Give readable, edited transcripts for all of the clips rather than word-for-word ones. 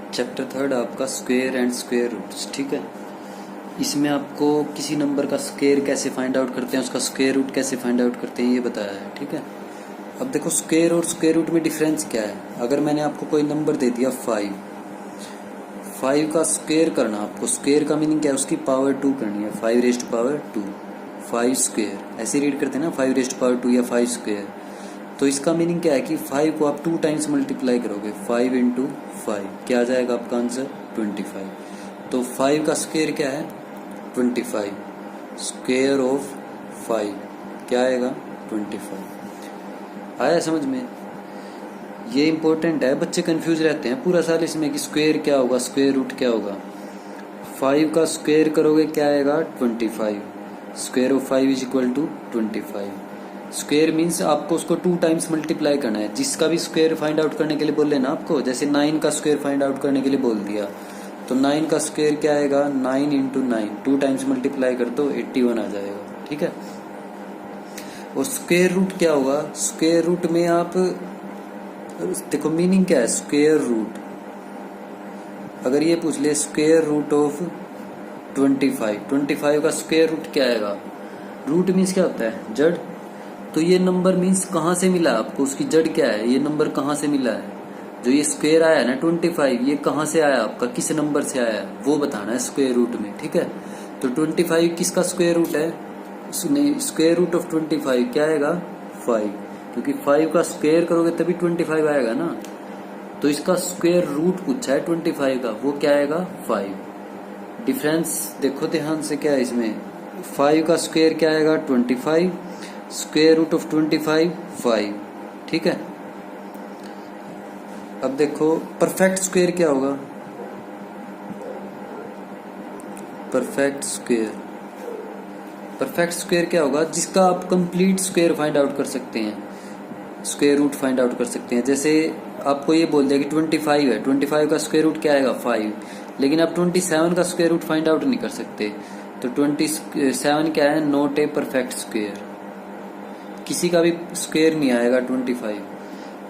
Chapter third आपका square and square roots. ठीक है, इसमें आपको किसी नंबर का स्क्वायर कैसे फाइंड आउट करते हैं, उसका स्क्वायर रूट कैसे फाइंड आउट करते हैं, ये बताया है। ठीक है, अब देखो स्क्वायर और स्क्वायर रूट में डिफरेंस क्या है। अगर मैंने आपको कोई नंबर दे दिया 5 का स्क्वायर करना, आपको स्क्वायर का मीनिंग क्या है, उसकी पावर 2 करनी है। 5 रेज़ टू पावर 2, 5 स्क्वायर ऐसे रीड करते हैं ना, 5 रेज़ टू पावर 2 या 5 स्क्वायर। तो इसका मीनिंग क्या है कि 5 को आप 2 टाइम्स मल्टीप्लाई करोगे, 5 इंटू 5 क्या आ जाएगा आपका आंसर 25। तो 5 का स्क्वायर क्या है 25, स्क्वायर ऑफ 5 क्या आएगा 25। आया समझ में? ये इंपॉर्टेंट है, बच्चे कंफ्यूज रहते हैं पूरा साल इसमें कि स्क्वायर क्या होगा, स्क्वायर रूट क्या होगा। 5 का स्क्वायर करोगे क्या आएगा 25, square of 5 is equal to 25। Square means आपको उसको 2 टाइम्स मल्टीप्लाई करना है। जिसका भी स्क्वायर फाइंड आउट करने के लिए बोल लेना आपको, जैसे 9 का स्क्वायर फाइंड आउट करने के लिए बोल दिया, तो 9 का स्क्वायर क्या आएगा 9 इंटू 9, 2 टाइम्स मल्टीप्लाई कर दो 81 आ जाएगा। ठीक है, और स्क्वायर रूट क्या होगा, स्क्वायर रूट में आप देखो मीनिंग क्या है स्क्वायर रूट। अगर ये पूछ ले स्क्वायर रूट ऑफ 25 का स्क्वायर रूट क्या आएगा। रूट मीन्स क्या होता है जड़। तो ये नंबर मीन्स कहाँ से मिला आपको, उसकी जड़ क्या है, ये नंबर कहाँ से मिला है। जो ये स्क्वायर आया ना 25, ये कहाँ से आया आपका, किस नंबर से आया वो बताना है स्क्वायर रूट में। ठीक है, तो 25 किसका स्क्वायर रूट है, स्क्वायर रूट ऑफ 25 क्या आएगा 5, क्योंकि 5 का स्क्वायर करोगे तभी 25 आएगा ना। तो इसका स्क्वायर रूट पूछा है 25 का, वो क्या आएगा 5। डिफरेंस देखो ध्यान से क्या है इसमें, 5 का स्क्वायर क्या आएगा 25, स्क्वायर रूट ऑफ 25 5। ठीक है, अब देखो परफेक्ट स्क्वायर क्या होगा, परफेक्ट स्क्वायर क्या होगा, जिसका आप कंप्लीट स्क्वायर फाइंड आउट कर सकते हैं, स्क्वायर रूट फाइंड आउट कर सकते हैं। जैसे आपको ये बोल दिया कि 25 है, 25 का स्क्वायर रूट क्या आएगा 5, लेकिन आप 27 का स्क्वायर रूट फाइंड आउट नहीं कर सकते। तो 27 क्या है, नॉट ए परफेक्ट स्क्वायर, किसी का भी स्क्वायर नहीं आएगा 25,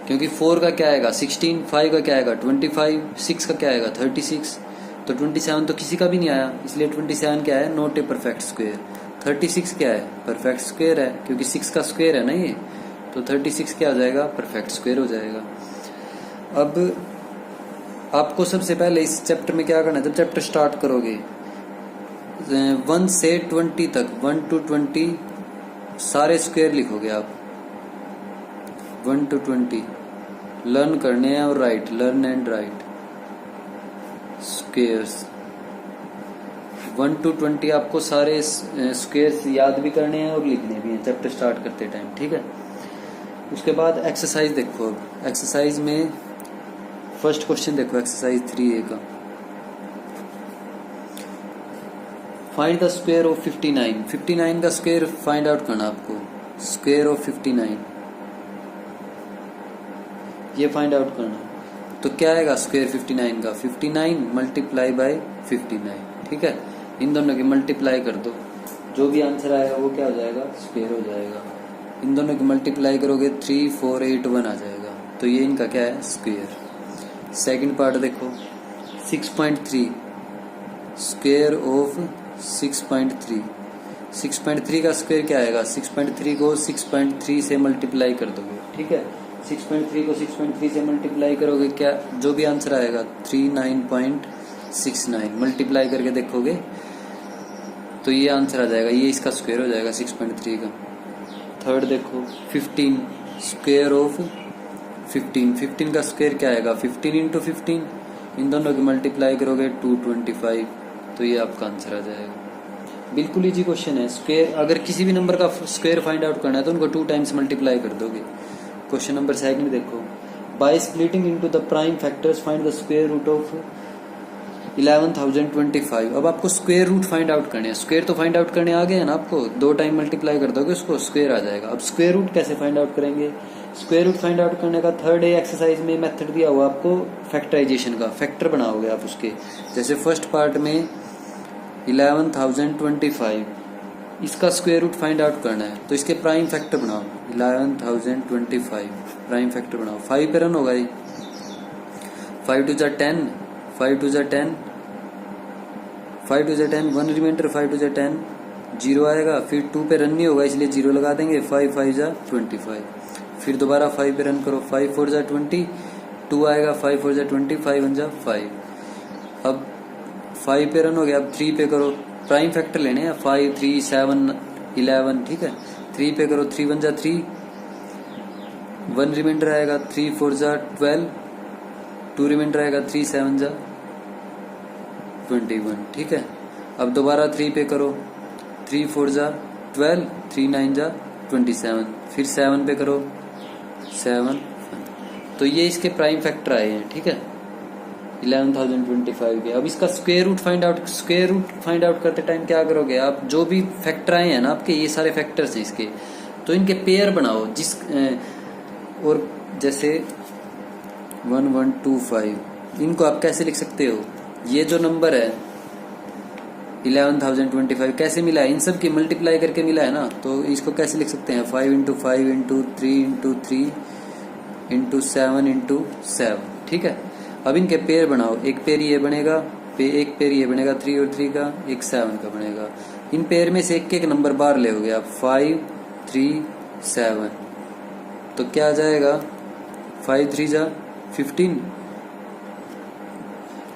क्योंकि 4 का क्या आएगा 16, 5 का क्या आएगा 25, 6 का क्या आएगा 36, तो 27 तो किसी का भी नहीं आया, इसलिए 27 क्या है नॉट ए परफेक्ट स्क्वायर। 36 क्या है परफेक्ट स्क्वायर है, क्योंकि 6 का स्क्वायर है ना ये, तो 36 क्या हो जाएगा परफेक्ट स्क्वायर हो जाएगा। अब आपको सबसे पहले इस चैप्टर में क्या करना है, जब चैप्टर स्टार्ट करोगे 1 से 20 तक, 1 to 20 सारे स्क्वायर लिखोगे आप, 1 to 20 लर्न करने हैं, और right, learn and right squares. 1 to 20 आपको सारे स्क्वायर्स याद भी करने हैं और लिखने भी हैं चैप्टर स्टार्ट करते टाइम। ठीक है, उसके बाद एक्सरसाइज देखो। अब एक्सरसाइज में फर्स्ट क्वेश्चन देखो, एक्सरसाइज 3A का, फाइंड द स्क्वायर ऑफ 59। 59 का स्क्वायर फाइंड आउट करना आपको, स्क्वायर ऑफ 59 ये फाइंड आउट करना। तो क्या आएगा स्क्वायर 59 का, 59 मल्टीप्लाई बाय 59। ठीक है, इन दोनों की मल्टीप्लाई कर दो, जो भी आंसर आएगा वो क्या हो जाएगा स्क्वायर हो जाएगा। इन दोनों की मल्टीप्लाई करोगे 3 4 8 1 आ जाएगा, तो ये इनका क्या है स्क्वायर। सेकंड पार्ट देखो 6.3, स्क्वायर ऑफ 6.3। 6.3 का स्क्वायर क्या आएगा, 6.3 को 6.3 से मल्टीप्लाई कर दोगे। ठीक है, 6.3 को 6.3 से मल्टीप्लाई करोगे, क्या जो भी आंसर आएगा 39.69 मल्टीप्लाई करके देखोगे तो ये आंसर आ जाएगा, ये इसका स्क्वायर हो जाएगा 6.3 का। थर्ड देखो 15, स्क्वायर ऑफ 15। 15 का स्क्वायर क्या आएगा 15 इंटू 15, इन दोनों की मल्टीप्लाई करोगे 225, तो ये आपका आंसर आ जाएगा। बिल्कुल इजी क्वेश्चन है। स्क्वायर अगर किसी भी नंबर का स्क्वायर फाइंड आउट करना है तो उनको 2 टाइम्स मल्टीप्लाई कर दोगे। क्वेश्चन नंबर सेकंड देखो, by splitting into the prime factors find the square root of 11,025। अब आपको स्क्वायर रूट फाइंड आउट करने हैं, स्क्वायर तो फाइंड आउट करने आ गए हैं ना आपको, 2 टाइम मल्टीप्लाई कर दोगे उसको स्क्वायर आ जाएगा। अब स्क्वायर रूट कैसे फाइंड आउट करेंगे, स्क्वायर रूट फाइंड आउट करने का थर्ड एक्सरसाइज में मेथड दिया हुआ आपको फैक्टराइजेशन का, फैक्टर बनाओगे आप उसके। जैसे फर्स्ट पार्ट में 11,025 इसका स्क्वायर रूट फाइंड आउट करना है, तो इसके प्राइम फैक्टर बनाओ, 11,025 प्राइम फैक्टर बनाओ, 5 पे रन होगा ये, 5 2 10, 5 टू ज़ा 10, 5 टू ज़ा 10, 1 रिमाइंडर, 5 टू ज़ा 10, 0 आएगा, फिर 2 पे रन नहीं होगा इसलिए 0 लगा देंगे, 5 5 ज़ा 25, फिर दोबारा 5 पे रन करो, 5 4 ज़ा 20, 2 आएगा, 5 4 ज़ा 20, 5 1 ज़ा 5। अब 5 पे रन हो गया, अब 3 पे करो, प्राइम फैक्टर लेने हैं, 5 3 7 11, ठीक है। 3 पे करो, 3 1 ज़ा 3, 1 रिमाइंडर आएगा, 3 4 ज़ा 12, 2 रिमाइंडर आएगा, 3 7 ज़ा 21, ठीक है। अब दोबारा 3 पे करो, 3 4 ज़ा 12, 3 9 ज़ा 27, फिर 7 पे करो, 7। तो ये इसके प्राइम फैक्टर आए हैं, ठीक है, 11,025 के। अब इसका स्क्वायर रूट फाइंड आउट करते टाइम क्या करोगे आप, जो भी फैक्टर आए हैं ना आपके, ये सारे फैक्टर्स हैं इसके, तो इनके पेयर बनाओ, और जैसे 1125, इनको आप कैसे लिख सकते हो, ये जो नंबर है 11,025 कैसे मिला है, इन सब की मल्टीप्लाई करके मिला है ना, तो इसको कैसे लिख सकते हैं, 5 into 5 into 3 into 3 into 7 into 7, ठीक है। अब इनके पेयर बनाओ, एक पेयर ये बनेगा, एक पेयर ये बनेगा 3 और 3 का, एक 7 का बनेगा। इन पेयर में से एक एक नंबर बाहर ले हो गया, 5 3 7, तो क्या आ जाएगा, 5 3 जा 15,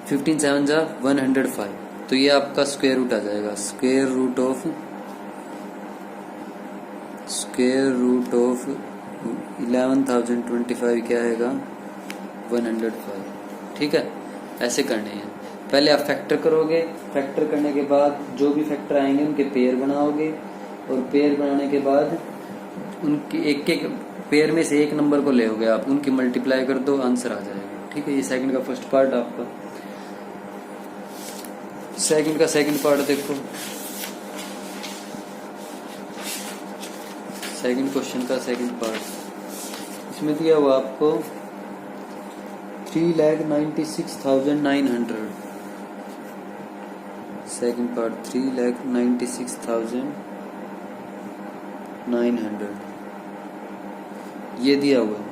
15 7 जा 105, तो ये आपका स्क्वायर रूट आ जाएगा। स्क्वायर रूट ऑफ 11,025 क्या आएगा, 105, ठीक है। ऐसे करने हैं, पहले आप फैक्टर करोगे, फैक्टर करने के बाद जो भी फैक्टर आएंगे उनके पेयर बनाओगे, और पेयर बनाने के बाद उनकी एक एक पेयर में से एक नंबर को ले होगे आप, उनकी मल्टीप्लाई कर दो, आंसर आ जाएगा, ठीक है। ये सेकंड का फर्स्ट पार्ट आपका। सेकंड का सेकंड पार्ट देखो, सेकंड क्वेश्चन का सेकंड पार्ट, इसमें दिया हुआ आपको 3,96,900, सेकंड पार्ट 3,96,900 ये दिया हुआ है।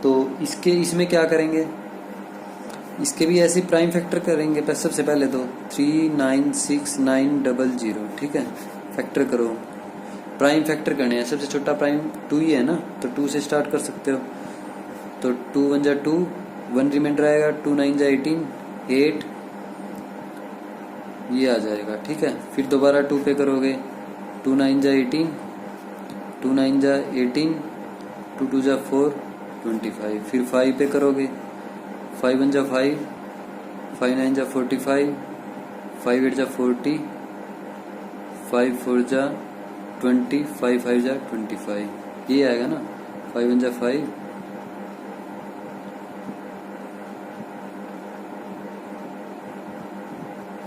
तो इसमें क्या करेंगे, इसके भी ऐसे प्राइम फैक्टर करेंगे, पर सबसे पहले तो 3,96,900, ठीक है, फैक्टर करो, प्राइम फैक्टर करने हैं, सबसे छोटा प्राइम 2 ही है ना, तो 2 से स्टार्ट कर सकते हो, तो 2 1 जा 2, 1 रिमाइंडर आएगा, 2 9 जा 18, 8 ये आ जाएगा, ठीक है। फिर दोबारा 2 पे करोगे, 2 9 जा 18, 2 9 जा 18, 2 2 जा 4 25, फिर 5 पे करोगे, 5 1 जा 5, 5 9 जा 45, 5 8 जा 40, 5 4 जा 20, 5 5 जा 25, ये आएगा ना, 5 1 जा 5,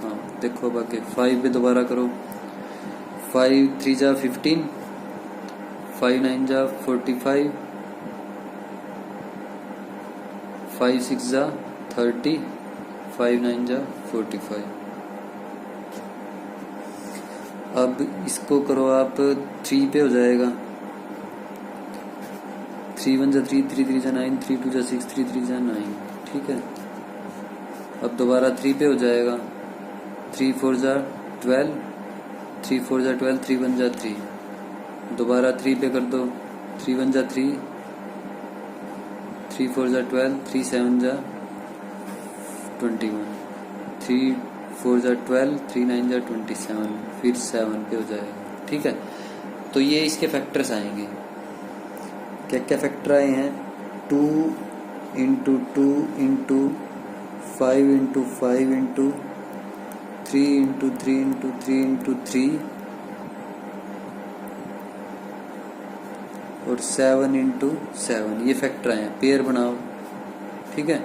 हाँ देखो बाकी 5 पे दोबारा करो, 5 3 जा 15, 5 9 जा 45, 5 6 जा 30, 5 9 जा 45। अब इसको करो आप, 3 पे हो जाएगा, 3 1 जा 3, 3 3 जा 9, 3 2 जा 6, 3 3 जा 9, ठीक है। अब दोबारा 3 पे हो जाएगा, 3 4 जा 12, 3 4 जा 12, 3 1 जा 3, दोबारा 3 पे कर दो, 3 1 जा 3, 3 4 जा 12, 3 7 जा 21, 3 4 जा 12, 3 9 जा 27, फिर 7 पे हो जाएगा, ठीक है। तो ये इसके फैक्टर्स आएंगे, क्या क्या फैक्टर आए हैं, 2 into 2 into 5 into 5 into 3 into 3 into 3 into 3 और 7 इंटू 7, ये फैक्टर आए हैं, पेयर बनाओ, ठीक है।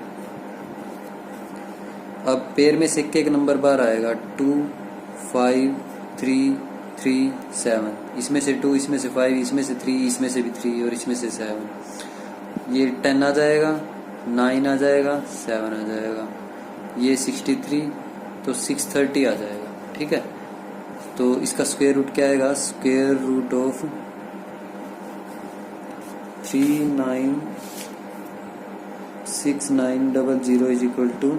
अब पेयर में से एक नंबर बार आएगा, 2 5 3 3 7, इसमें से 2, इसमें से 5, इसमें से 3, इसमें से भी 3 और इसमें से 7, ये 10 आ जाएगा, 9 आ जाएगा, 7 आ जाएगा, ये 63, तो 630 आ जाएगा, ठीक है। तो इसका स्क्वायर रूट क्या आएगा, square root of 3,96,900 is equal to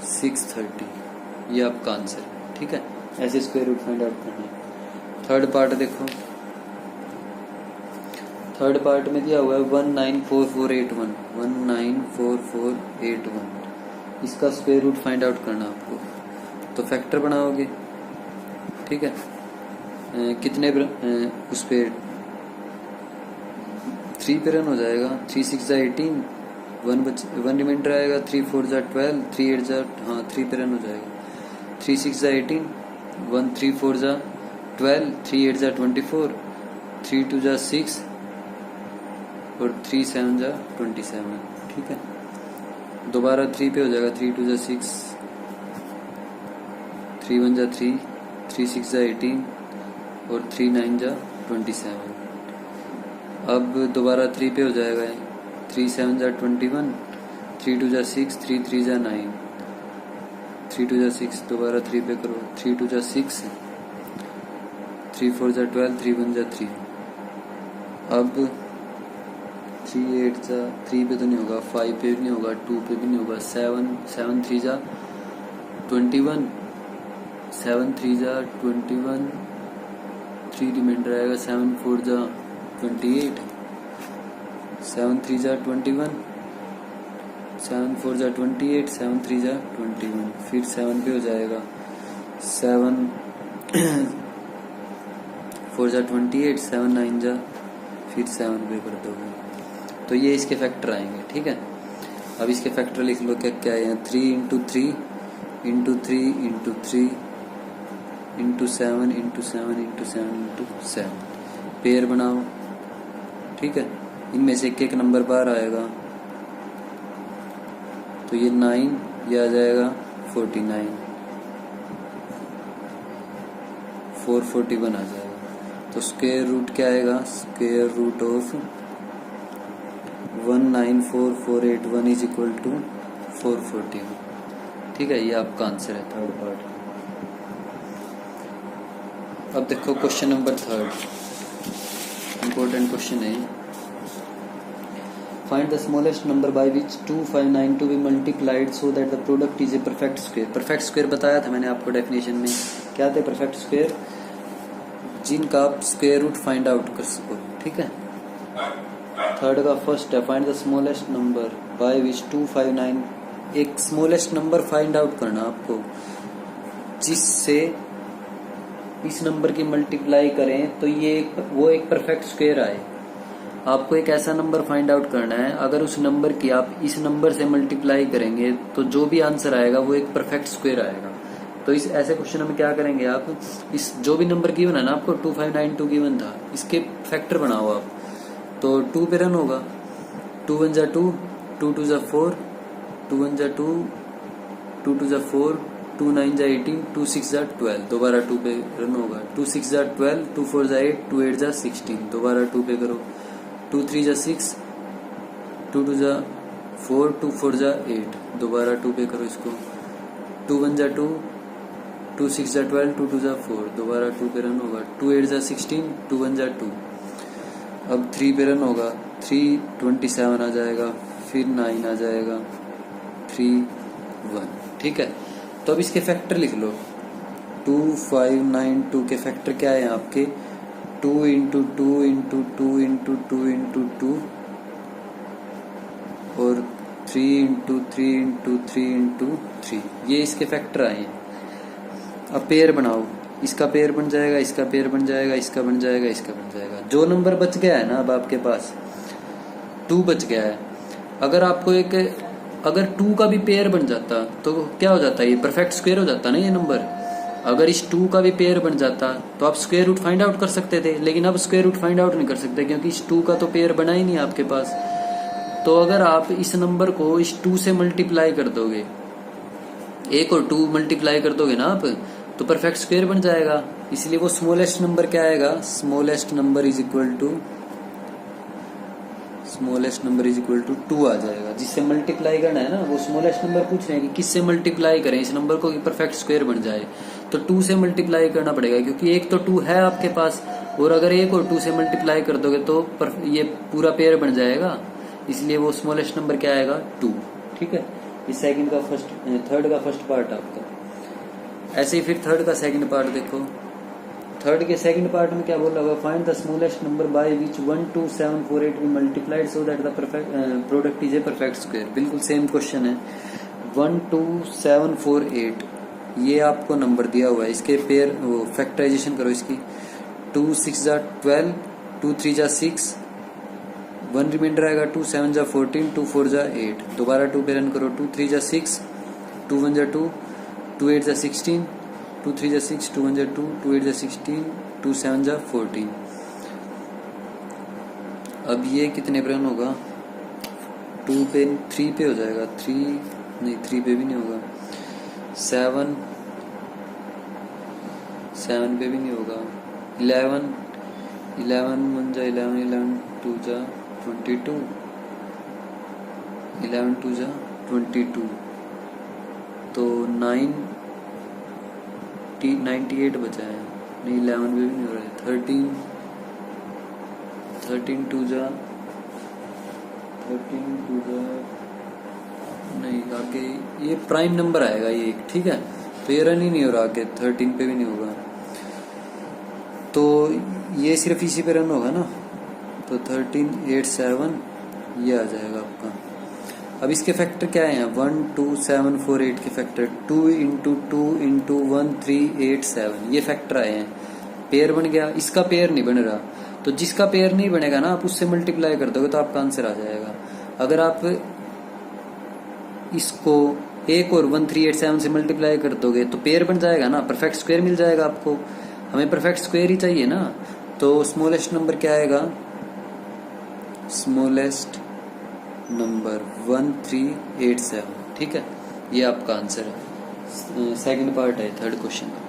630, ये आपका आंसर है। ठीक है, ऐसे स्क्वायर रूट फाइंड आउट करना है। थर्ड पार्ट देखो, थर्ड पार्ट में दिया हुआ है 194481, 194481, इसका स्क्वायर रूट फाइंड आउट करना आपको। तो फैक्टर बनाओगे, ठीक है, कितने उस पे 3 पे रन हो जाएगा, 3 6 जा 18, 1 रिमाइंडर आएगा, 3 4 जा 12, 3 8 जा, हाँ 3 पे रन हो जाएगा, 3 6 जा 18, 1 3 4 जा 12, 3 8 जा 24, 3 2 जा 6 और 3 7 जा 27। ठीक है, दोबारा 3 पे हो जाएगा, 3 2 जा 6, 3 1 जा 3, 3 6 जा 18 और 3 9 जा 27। अब दोबारा 3 पे हो जाएगा, 3 7 जा 21, 3 2 जा 6, 3 3 जा 9, 3 2 जा 6, दोबारा 3 पे करो, 3 2 जा 6, 3 4 जा 12, 3 1 जा 3। अब 3 8 जा 3 पे तो नहीं होगा, 5 पे भी नहीं होगा, 2 पे भी नहीं होगा, 7 3 जा 21, 7 3 जा 21, 3 रिमाइंडर आएगा, 7 4 जा 28, 7 3 जा 21, 7 4 जा 28, 7 3 जा 21, फिर 7 पे हो जाएगा, 7 4 जा 28, 7 9 जा, फिर 7 पे कर दोगे, तो ये इसके फैक्टर आएंगे। ठीक है, अब इसके फैक्टर लिख लो, क्या क्या है, 3 into 3 into 3 into 3 into 7 into 7 into 7 into 7, pair बनाओ। ठीक है, इनमें से एक एक नंबर बाहर आएगा, तो ये 9, ये आ जाएगा 49, 441 आ जाएगा। तो स्क्वायर रूट क्या आएगा, square root of 194481 is equal to 441। ठीक है, ये आपका आंसर है थर्ड पार्ट। अब देखो क्वेश्चन नंबर 3, इंपॉर्टेंट क्वेश्चन है। Find the smallest number by which 2592 be multiplied so that the product is a perfect square. Perfect square बताया था मैंने आपको डेफिनेशन में, क्या थे परफेक्ट स्क्वायर, जिनका आप स्क्वायर रूट फाइंड आउट कर सको। ठीक है, थर्ड का फर्स्ट है, find the smallest number by विच 259, एक स्मॉलेस्ट नंबर फाइंड आउट करना आपको जिससे इस नंबर की मल्टीप्लाई करें तो ये वो एक परफेक्ट स्क्वायर आए। आपको एक ऐसा नंबर फाइंड आउट करना है, अगर उस नंबर की आप इस नंबर से मल्टीप्लाई करेंगे तो जो भी आंसर आएगा वो एक परफेक्ट स्क्वायर आएगा। तो इस ऐसे क्वेश्चन में क्या करेंगे आप, इस जो भी नंबर गिवन है ना आपको 2592 गिवन था, इसके फैक्टर बनाओ आप। तो 2 पे रन होगा, 2 1 जा 2, 2 2 जा 4, 2 1 जा 2, 2 2 जा 4, 2 9 जा 18, 2 6 जा 12, दोबारा 2 पे रन होगा, 2 6 जा 12, 2 4 जा 8, 2 8 जा 16, दोबारा 2 पे करो, 2 3 जा 6, 2 2 जा 4, 2 4 जा 8, दोबारा 2 पे करो इसको, 2 1 जा 2, 2 6 जा 12, 2 2 जा 4, दोबारा 2 पे रन होगा, 2 8 जा 16, 2 1 जा 2। अब 3 पे रन होगा, 3 27 आ जाएगा, फिर 9 आ जाएगा, 3 1। ठीक है, तो अब इसके फैक्टर लिख लो, 2592 के फैक्टर क्या है आपके, 2 इंटू 2 इंटू 2 इंटू 2 इंटू 2 और 3 इंटू 3 इंटू 3 इंटू 3, ये इसके फैक्टर आए हैं। अब पेयर बनाओ, इसका पेयर बन जाएगा, इसका पेयर बन जाएगा, इसका बन जाएगा, इसका बन जाएगा। जो नंबर बच गया है ना अब आपके पास 2 बच गया है, अगर आपको अगर 2 का भी पेयर बन जाता तो क्या हो जाता है, ये परफेक्ट स्क्वायर हो जाता ना ये नंबर। अगर इस 2 का भी पेयर बन जाता तो आप स्क्वायर रूट फाइंड आउट कर सकते थे, लेकिन अब स्क्वायर रूट फाइंड आउट नहीं कर सकते क्योंकि इस 2 का तो पेयर बना ही नहीं आपके पास। तो अगर आप इस नंबर को इस 2 से मल्टीप्लाई कर दोगे, 1 और 2 मल्टीप्लाई कर दोगे ना आप, तो परफेक्ट स्क्वायर बन जाएगा। इसलिए वो स्मॉलेस्ट नंबर क्या आएगा, smallest number is equal to 2 आ जाएगा। जिससे मल्टीप्लाई करना है ना, वो स्मॉलेस्ट नंबर पूछ रहे हैं कि किससे मल्टीप्लाई करें इस नंबर को कि परफेक्ट स्क्वायर बन जाए, तो 2 से मल्टीप्लाई करना पड़ेगा क्योंकि एक तो 2 है आपके पास, और अगर 1 और 2 से मल्टीप्लाई कर दोगे तो ये पूरा पेयर बन जाएगा। इसलिए वो स्मॉलेस्ट नंबर क्या आएगा, 2। ठीक है, ये सेकंड का फर्स्ट, थर्ड का फर्स्ट पार्ट आपका। ऐसे ही फिर थर्ड का सेकंड पार्ट देखो। थर्ड के सेकंड पार्ट में क्या बोला होगा, find the smallest number by which 12748 be multiplied so that the product is a perfect square. बिल्कुल सेम क्वेश्चन है। 12748 ये आपको नंबर दिया हुआ है, इसके पेयर वो फैक्टराइजेशन करो इसकी। 2 6 जा 12, 2 3 जा 6, 1 रिमाइंडर आएगा, 2 7 जा 14, 2 4 जा 8। दोबारा 2 पे रन करो। 2 3 जा 6, 2 1 जा 2, 2 8 जा 16, 2 3 जा 6, 2 1 जा 2, 2 8 जा 16, 2 7 जा 14। अब ये कितने पे रन होगा, 2 पे 3 पे हो जाएगा, 3 नहीं 3 पे भी नहीं होगा, 7 पे भी नहीं होगा, 11 1 जा 11, 11 2 जा 22, 11 2 जा 22, तो 98 बचा है, नहीं 11 पे भी नहीं हो रहा है, 13 2 जा नहीं, आगे ये प्राइम नंबर आएगा ये एक, ठीक है, तो ये रन ही नहीं हो रहा, आगे 13 पे भी नहीं होगा, तो ये सिर्फ इसी पे रन होगा ना, तो 13 8 7 ये आ जाएगा आपका। अब इसके फैक्टर क्या है, 1 2 7 4 8 के फैक्टर 2 × 2 × 1 3 8 7 ये फैक्टर आए हैं। पेयर बन गया, इसका पेयर नहीं बन रहा, तो जिसका पेयर नहीं बनेगा ना आप उससे मल्टीप्लाई कर दोगे तो आपका आंसर आ जाएगा। अगर आप इसको 1 और 1 3 8 7 से मल्टीप्लाई कर दोगे तो पेयर बन जाएगा ना, परफेक्ट स्क्वायर मिल जाएगा आपको। हमें परफेक्ट स्क्वायर ही चाहिए ना, तो स्मॉलेस्ट नंबर क्या आएगा, स्मॉलेस्ट नंबर 1387, ठीक है, ये आपका आंसर है। सेकंड पार्ट है थर्ड क्वेश्चन का।